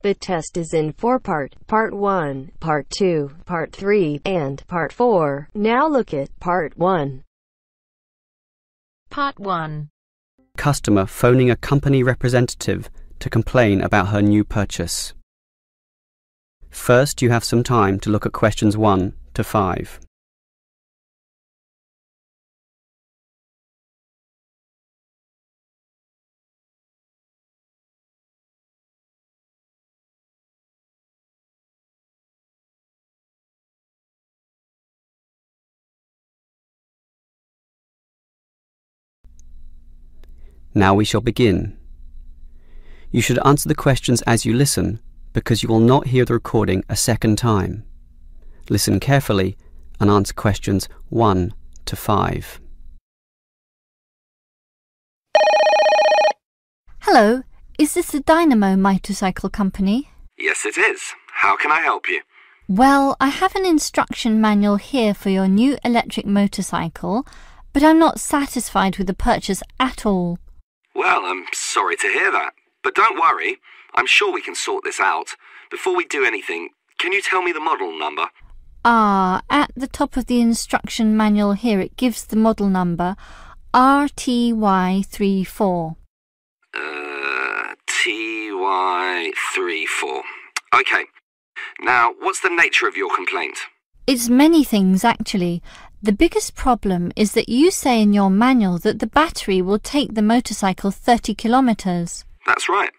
The test is in 4-part, Part 1, Part 2, Part 3, and Part 4. Now look at Part 1. Part 1. Customer phoning a company representative to complain about her new purchase. First, you have some time to look at questions 1 to 5. Now we shall begin. You should answer the questions as you listen, because you will not hear the recording a second time. Listen carefully and answer questions 1 to 5. Hello, is this the Dynamo Motorcycle Company? Yes, it is. How can I help you? Well, I have an instruction manual here for your new electric motorcycle, but I'm not satisfied with the purchase at all. Well, I'm sorry to hear that. But don't worry, I'm sure we can sort this out. Before we do anything, can you tell me the model number? At the top of the instruction manual here it gives the model number RTY34. TY34. Okay. Now, what's the nature of your complaint? It's many things, actually. The biggest problem is that you say in your manual that the battery will take the motorcycle 30 kilometres. That's right.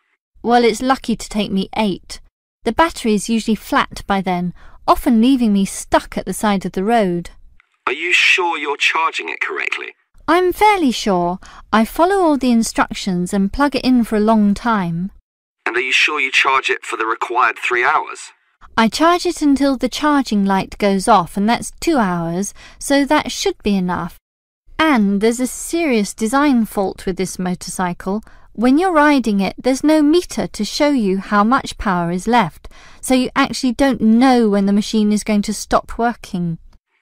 Well, it's lucky to take me 8. The battery is usually flat by then, often leaving me stuck at the side of the road. Are you sure you're charging it correctly? I'm fairly sure. I follow all the instructions and plug it in for a long time. And are you sure you charge it for the required 3 hours? I charge it until the charging light goes off, and that's 2 hours, so that should be enough. And there's a serious design fault with this motorcycle. When you're riding it, there's no meter to show you how much power is left, so you actually don't know when the machine is going to stop working.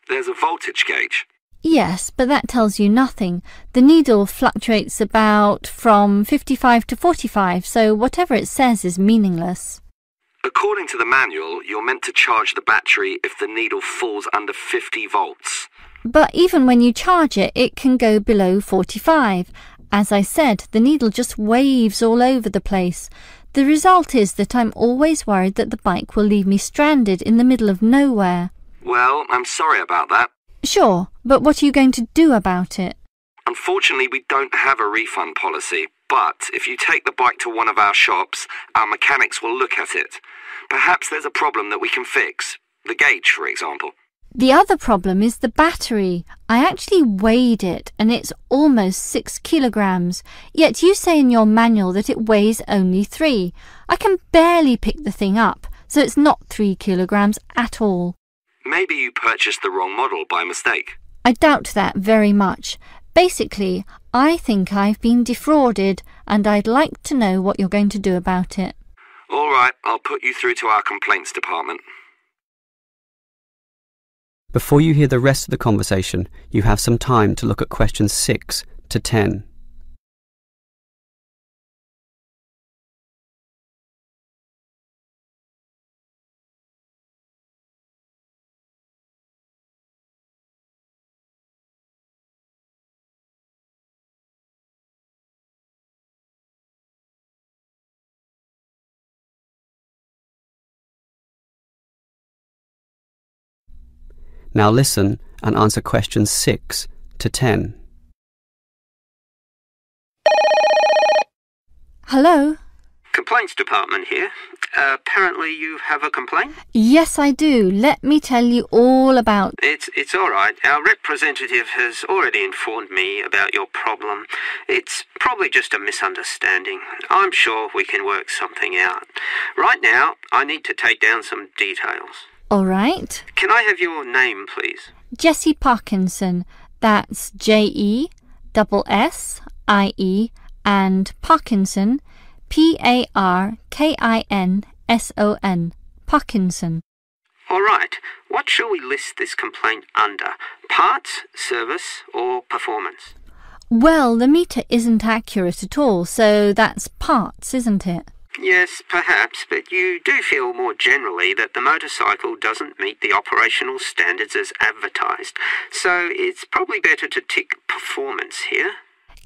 There's a voltage gauge. Yes, but that tells you nothing. The needle fluctuates about from 55 to 45, so whatever it says is meaningless. According to the manual, you're meant to charge the battery if the needle falls under 50 volts. But even when you charge it, it can go below 45. As I said, the needle just waves all over the place. The result is that I'm always worried that the bike will leave me stranded in the middle of nowhere. Well, I'm sorry about that. Sure, but what are you going to do about it? Unfortunately, we don't have a refund policy, but if you take the bike to one of our shops, our mechanics will look at it. Perhaps there's a problem that we can fix. The gauge, for example. The other problem is the battery. I actually weighed it, and it's almost 6 kilograms, yet you say in your manual that it weighs only 3. I can barely pick the thing up, so it's not 3 kilograms at all. Maybe you purchased the wrong model by mistake. I doubt that very much. Basically, I think I've been defrauded, and I'd like to know what you're going to do about it. All right, I'll put you through to our complaints department. Before you hear the rest of the conversation, you have some time to look at questions 6 to 10. Now listen and answer questions 6 to 10. Hello? Complaints department here. Apparently you have a complaint? Yes, I do. Let me tell you all about... It's all right. Our representative has already informed me about your problem. It's probably just a misunderstanding. I'm sure we can work something out. Right now, I need to take down some details. All right. Can I have your name, please? Jessie Parkinson. That's Jessie and Parkinson, Parkinson. Parkinson. All right. What shall we list this complaint under? Parts, service, or performance? Well, the meter isn't accurate at all, so that's parts, isn't it? Yes, perhaps, but you do feel more generally that the motorcycle doesn't meet the operational standards as advertised, so it's probably better to tick performance here.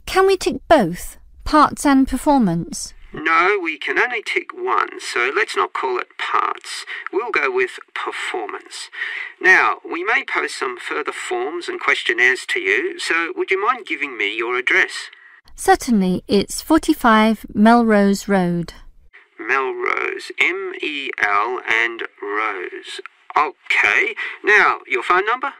Can we tick both, parts and performance? No, we can only tick one, so let's not call it parts. We'll go with performance. Now, we may post some further forms and questionnaires to you, so would you mind giving me your address? Certainly, it's 45 Melrose Road. Melrose, M-E-L and Rose. OK. Now, your phone number?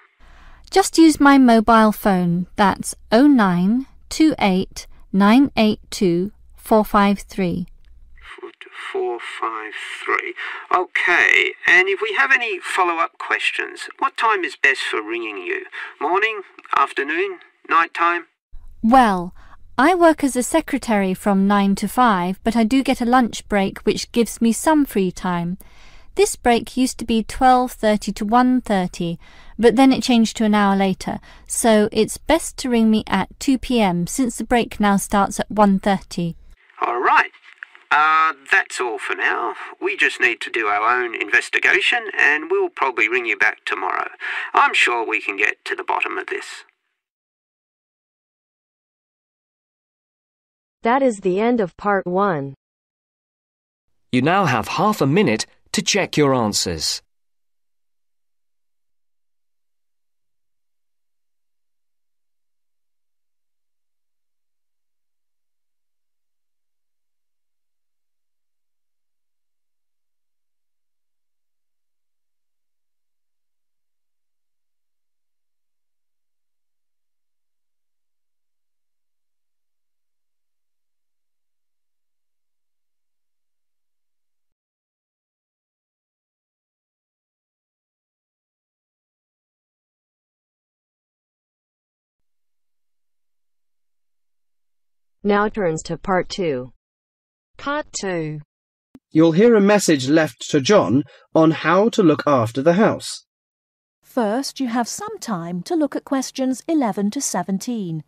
Just use my mobile phone. That's 0928 982 453. 453. OK. And if we have any follow-up questions, what time is best for ringing you? Morning? Afternoon? Night time? Well, I work as a secretary from 9 to 5, but I do get a lunch break which gives me some free time. This break used to be 12:30 to 1:30, but then it changed to an hour later, so it's best to ring me at 2 p.m. since the break now starts at 1:30. All right. That's all for now. We just need to do our own investigation and we'll probably ring you back tomorrow. I'm sure we can get to the bottom of this. That is the end of part 1. You now have half a minute to check your answers. Now turns to part 2. Part 2. You'll hear a message left to John on how to look after the house. First, you have some time to look at questions 11 to 17.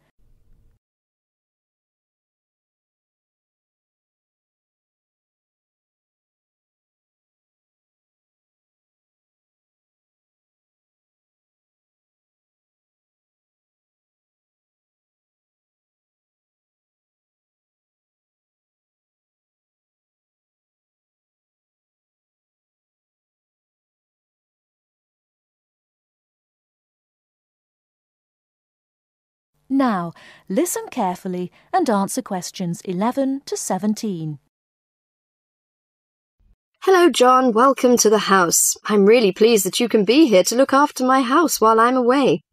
Now, listen carefully and answer questions 11 to 17. Hello, John. Welcome to the house. I'm really pleased that you can be here to look after my house while I'm away.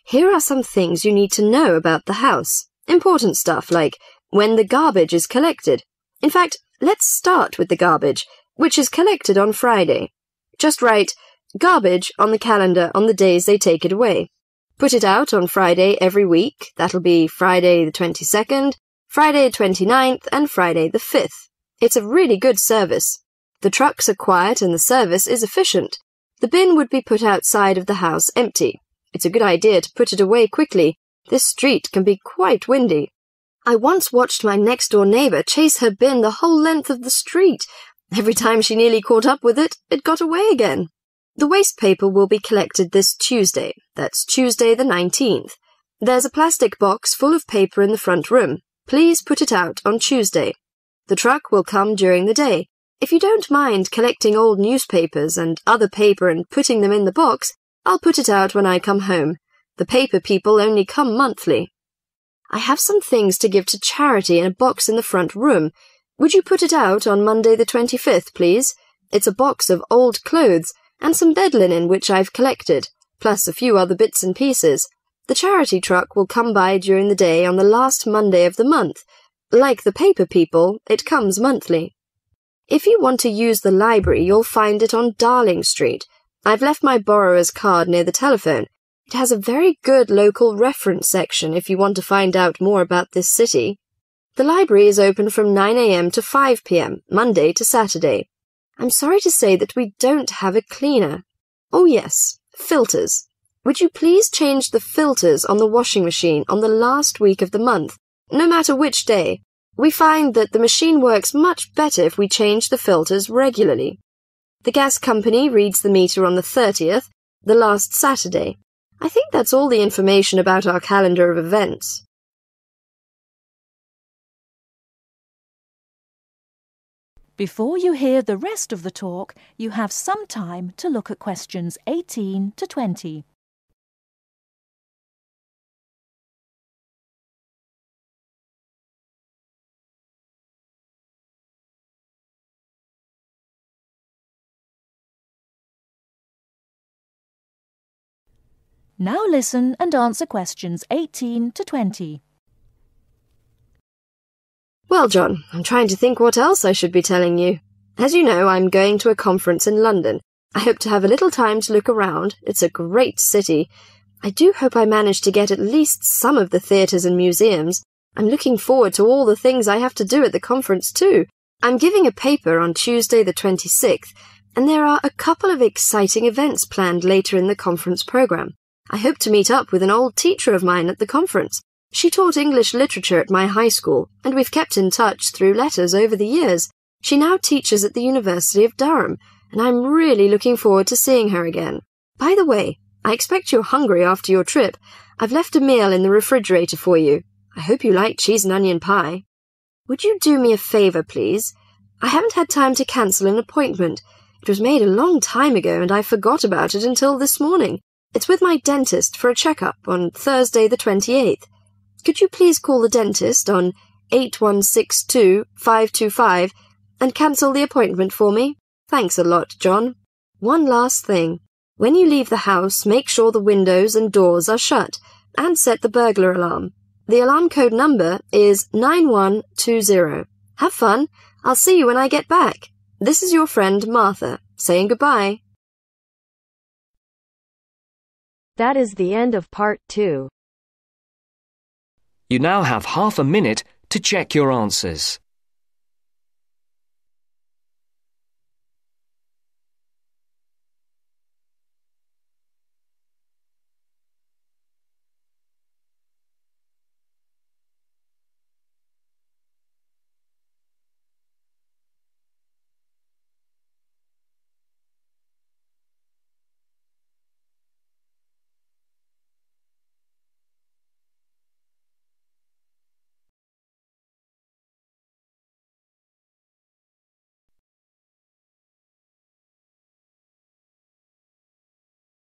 Here are some things you need to know about the house. Important stuff like when the garbage is collected. In fact, let's start with the garbage, which is collected on Friday. Just write garbage on the calendar on the days they take it away. Put it out on Friday every week. That'll be Friday the 22nd, Friday the 29th, and Friday the 5th. It's a really good service. The trucks are quiet and the service is efficient. The bin would be put outside of the house empty. It's a good idea to put it away quickly. This street can be quite windy. I once watched my next-door neighbour chase her bin the whole length of the street. Every time she nearly caught up with it, it got away again. The waste paper will be collected this Tuesday. That's Tuesday the 19th. There's a plastic box full of paper in the front room. Please put it out on Tuesday. The truck will come during the day. If you don't mind collecting old newspapers and other paper and putting them in the box, I'll put it out when I come home. The paper people only come monthly. I have some things to give to charity in a box in the front room. Would you put it out on Monday the 25th, please? It's a box of old clothes and some bed linen which I've collected, plus a few other bits and pieces. The charity truck will come by during the day on the last Monday of the month. Like the paper people, it comes monthly. If you want to use the library, you'll find it on Darling Street. I've left my borrower's card near the telephone. It has a very good local reference section if you want to find out more about this city. The library is open from 9 a.m. to 5 p.m., Monday to Saturday. I'm sorry to say that we don't have a cleaner. Oh yes, filters. Would you please change the filters on the washing machine on the last week of the month, no matter which day? We find that the machine works much better if we change the filters regularly. The gas company reads the meter on the 30th, the last Saturday. I think that's all the information about our calendar of events. Before you hear the rest of the talk, you have some time to look at questions 18 to 20. Now listen and answer questions 18 to 20. Well, John, I'm trying to think what else I should be telling you. As you know, I'm going to a conference in London. I hope to have a little time to look around. It's a great city. I do hope I manage to get at least some of the theatres and museums. I'm looking forward to all the things I have to do at the conference too. I'm giving a paper on Tuesday the 26th, and there are a couple of exciting events planned later in the conference programme. I hope to meet up with an old teacher of mine at the conference. She taught English literature at my high school, and we've kept in touch through letters over the years. She now teaches at the University of Durham, and I'm really looking forward to seeing her again. By the way, I expect you're hungry after your trip. I've left a meal in the refrigerator for you. I hope you like cheese and onion pie. Would you do me a favour, please? I haven't had time to cancel an appointment. It was made a long time ago, and I forgot about it until this morning. It's with my dentist for a checkup on Thursday the 28th. Could you please call the dentist on 8162-525 and cancel the appointment for me? Thanks a lot, John. One last thing. When you leave the house, make sure the windows and doors are shut and set the burglar alarm. The alarm code number is 9120. Have fun. I'll see you when I get back. This is your friend Martha, saying goodbye. That is the end of part 2. You now have half a minute to check your answers.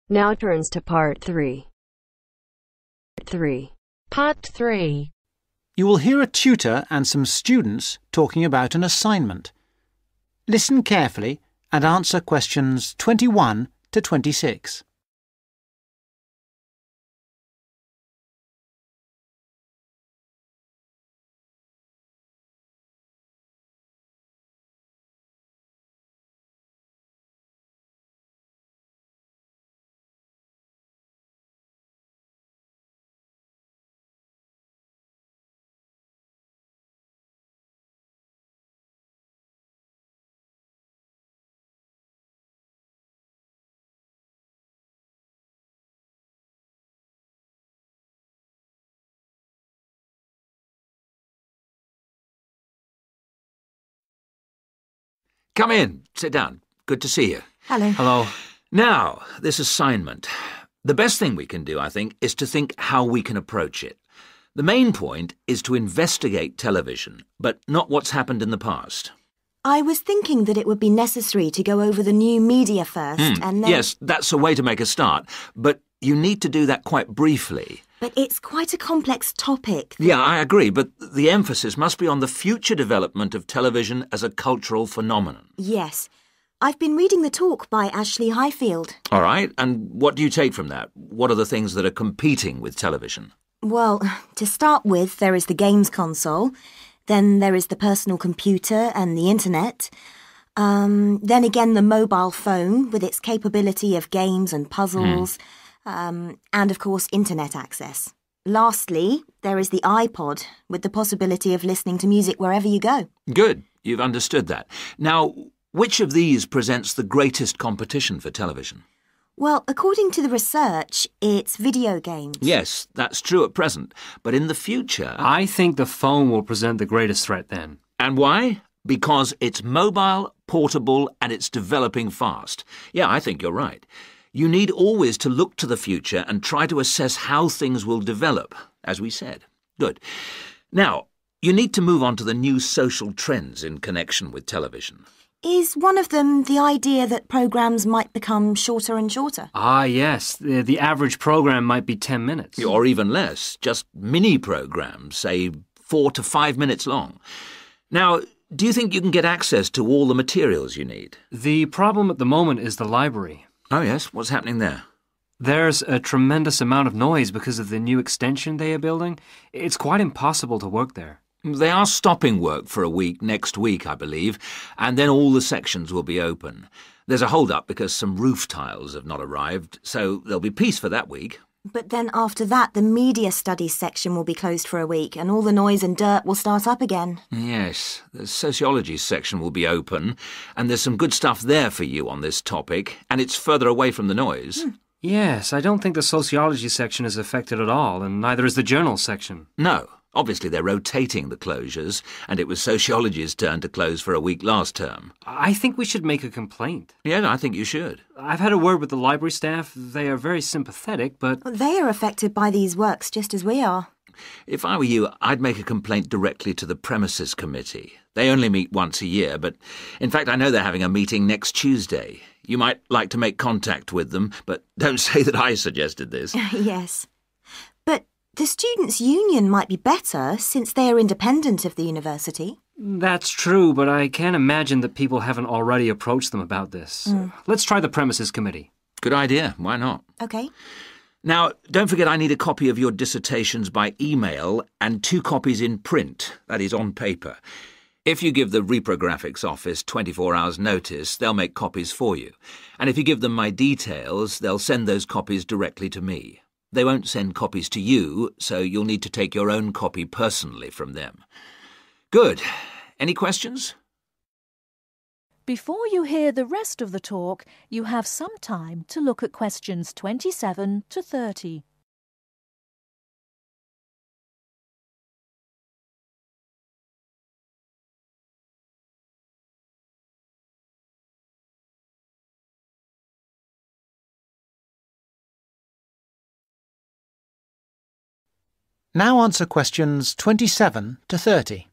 Now turns to part 3. Part 3. You will hear a tutor and some students talking about an assignment. Listen carefully and answer questions 21 to 26. Come in. Sit down. Good to see you. Hello. Hello. Now, this assignment. The best thing we can do, I think, is to think how we can approach it. The main point is to investigate television, but not what's happened in the past. I was thinking that it would be necessary to go over the new media first and then... Yes, that's a way to make a start, but you need to do that quite briefly. But it's quite a complex topic. Yeah, I agree, but the emphasis must be on the future development of television as a cultural phenomenon. Yes. I've been reading the talk by Ashley Highfield. All right, and what do you take from that? What are the things that are competing with television? Well, to start with, there is the games console. Then there is the personal computer and the internet. Then again, the mobile phone with its capability of games and puzzles. And, of course, internet access. Lastly, there is the iPod with the possibility of listening to music wherever you go. Good. You've understood that. Now, which of these presents the greatest competition for television? Well, according to the research, it's video games. Yes, that's true at present, but in the future... I think the phone will present the greatest threat then. And why? Because it's mobile, portable, and it's developing fast. Yeah, I think you're right. You need always to look to the future and try to assess how things will develop, as we said. Good. Now, you need to move on to the new social trends in connection with television. Is one of them the idea that programmes might become shorter and shorter? Ah, yes. The average programme might be 10 minutes. Or even less. Just mini-programmes, say 4 to 5 minutes long. Now, do you think you can get access to all the materials you need? The problem at the moment is the library. Oh, yes? What's happening there? There's a tremendous amount of noise because of the new extension they are building. It's quite impossible to work there. They are stopping work for a week next week, I believe, and then all the sections will be open. There's a hold-up because some roof tiles have not arrived, so there'll be peace for that week. But then after that, the media studies section will be closed for a week, and all the noise and dirt will start up again. Yes, the sociology section will be open, and there's some good stuff there for you on this topic, and it's further away from the noise. Yes, I don't think the sociology section is affected at all, and neither is the journal section. No. Obviously, they're rotating the closures, and it was sociology's turn to close for a week last term. I think we should make a complaint. Yeah, I think you should. I've had a word with the library staff. They are very sympathetic, but... They are affected by these works just as we are. If I were you, I'd make a complaint directly to the premises committee. They only meet once a year, but in fact, I know they're having a meeting next Tuesday. You might like to make contact with them, but don't say that I suggested this. Yes. But the Students' Union might be better since they are independent of the university. That's true, but I can't imagine that people haven't already approached them about this. Let's try the premises committee. Good idea. Why not? OK. Now, don't forget I need a copy of your dissertations by email and 2 copies in print, that is, on paper. If you give the reprographics office 24 hours' notice, they'll make copies for you. And if you give them my details, they'll send those copies directly to me. They won't send copies to you, so you'll need to take your own copy personally from them. Good. Any questions? Before you hear the rest of the talk, you have some time to look at questions 27 to 30. Now answer questions 27 to 30.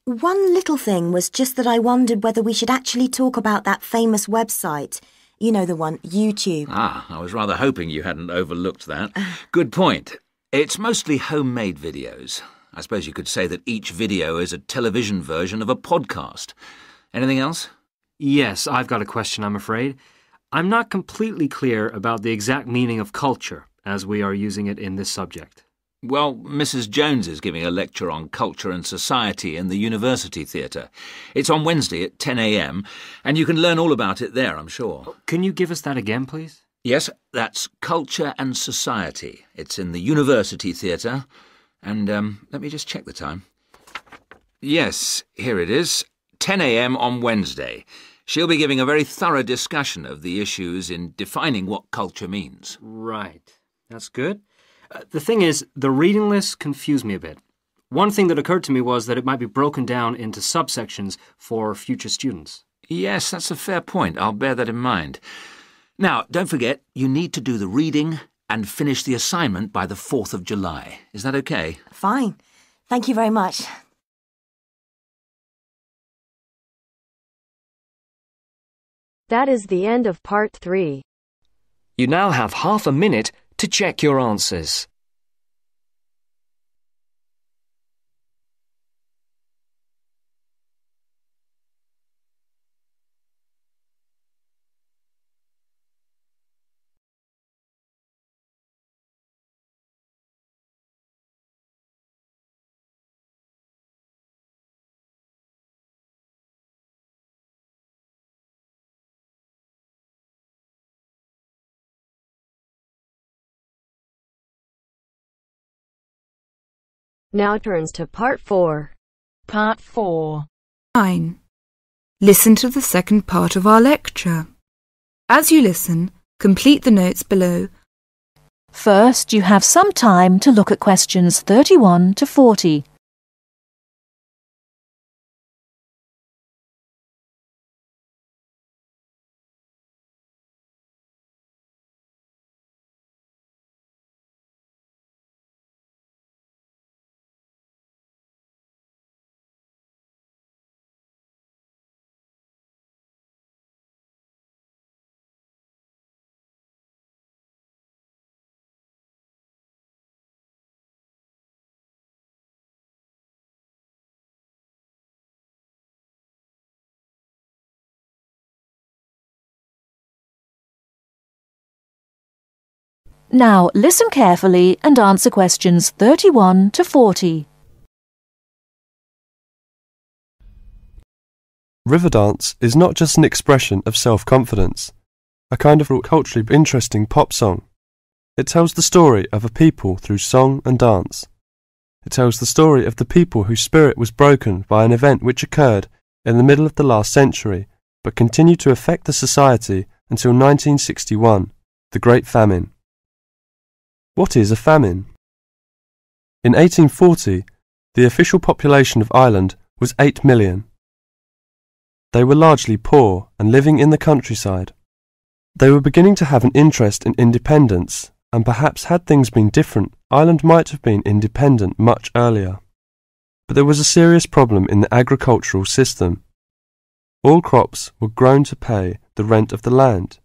One little thing was just that I wondered whether we should actually talk about that famous website. You know the one, YouTube. Ah, I was rather hoping you hadn't overlooked that. Good point. It's mostly homemade videos. I suppose you could say that each video is a television version of a podcast. Anything else? Yes, I've got a question, I'm afraid. I'm not completely clear about the exact meaning of culture, as we are using it in this subject. Well, Mrs. Jones is giving a lecture on culture and society in the University Theatre. It's on Wednesday at 10 a.m, and you can learn all about it there, I'm sure. Can you give us that again, please? Yes, that's Culture and Society. It's in the University Theatre. And, let me just check the time. Yes, here it is. 10 a.m. on Wednesday. She'll be giving a very thorough discussion of the issues in defining what culture means. Right. That's good. The thing is, the reading list confused me a bit. One thing that occurred to me was that it might be broken down into subsections for future students. Yes, that's a fair point. I'll bear that in mind. Now, don't forget, you need to do the reading and finish the assignment by the 4th of July. Is that okay? Fine. Thank you very much. That is the end of part 3. You now have half a minute to check your answers. Now turns to part 4. Part 4. 9. Listen to the second part of our lecture. As you listen, complete the notes below. First, you have some time to look at questions 31 to 40. Now listen carefully and answer questions 31 to 40. Riverdance is not just an expression of self-confidence, a kind of culturally interesting pop song. It tells the story of a people through song and dance. It tells the story of the people whose spirit was broken by an event which occurred in the middle of the last century, but continued to affect the society until 1961, the Great Famine. What is a famine? In 1840, the official population of Ireland was 8 million. They were largely poor and living in the countryside. They were beginning to have an interest in independence, and perhaps had things been different, Ireland might have been independent much earlier. But there was a serious problem in the agricultural system. All crops were grown to pay the rent of the land,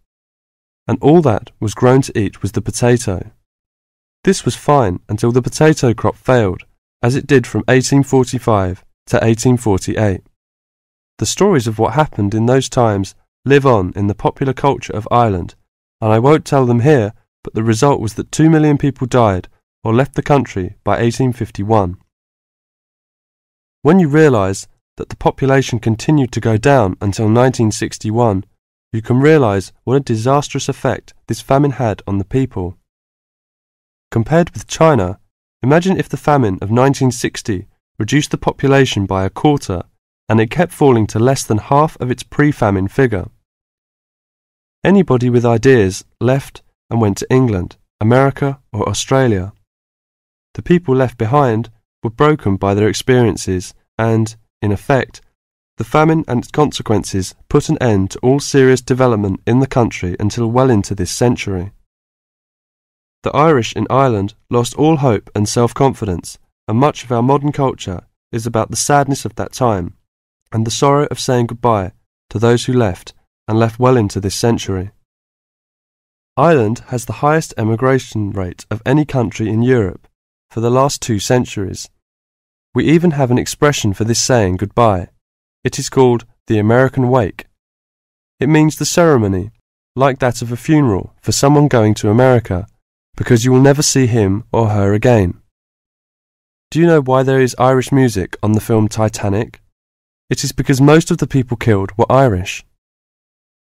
and all that was grown to eat was the potato. This was fine until the potato crop failed, as it did from 1845 to 1848. The stories of what happened in those times live on in the popular culture of Ireland, and I won't tell them here, but the result was that 2 million people died or left the country by 1851. When you realise that the population continued to go down until 1961, you can realise what a disastrous effect this famine had on the people. Compared with China, imagine if the famine of 1960 reduced the population by a quarter and it kept falling to less than half of its pre-famine figure. Anybody with ideas left and went to England, America or Australia. The people left behind were broken by their experiences and, in effect, the famine and its consequences put an end to all serious development in the country until well into this century. The Irish in Ireland lost all hope and self-confidence, and much of our modern culture is about the sadness of that time and the sorrow of saying goodbye to those who left and left well into this century. Ireland has the highest emigration rate of any country in Europe for the last 2 centuries. We even have an expression for this saying goodbye. It is called the American wake. It means the ceremony, like that of a funeral for someone going to America, because you will never see him or her again. Do you know why there is Irish music on the film Titanic? It is because most of the people killed were Irish.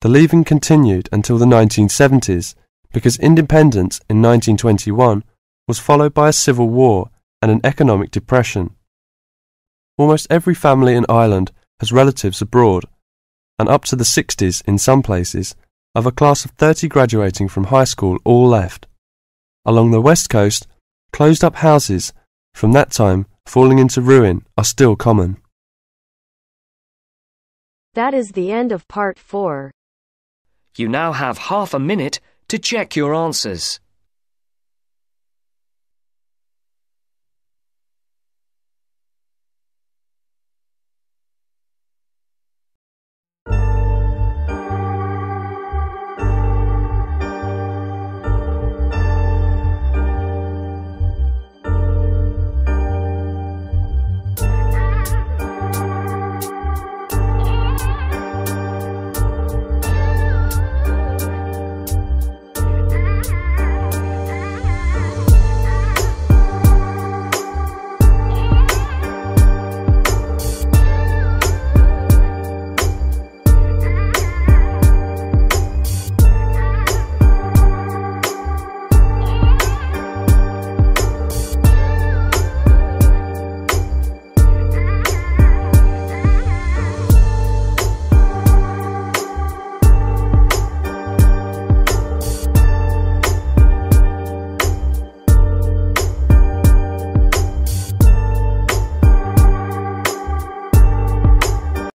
The leaving continued until the 1970s, because independence in 1921 was followed by a civil war and an economic depression. Almost every family in Ireland has relatives abroad, and up to the 60s in some places, of a class of 30 graduating from high school all left. Along the west coast, closed-up houses, from that time falling into ruin, are still common. That is the end of part 4. You now have half a minute to check your answers.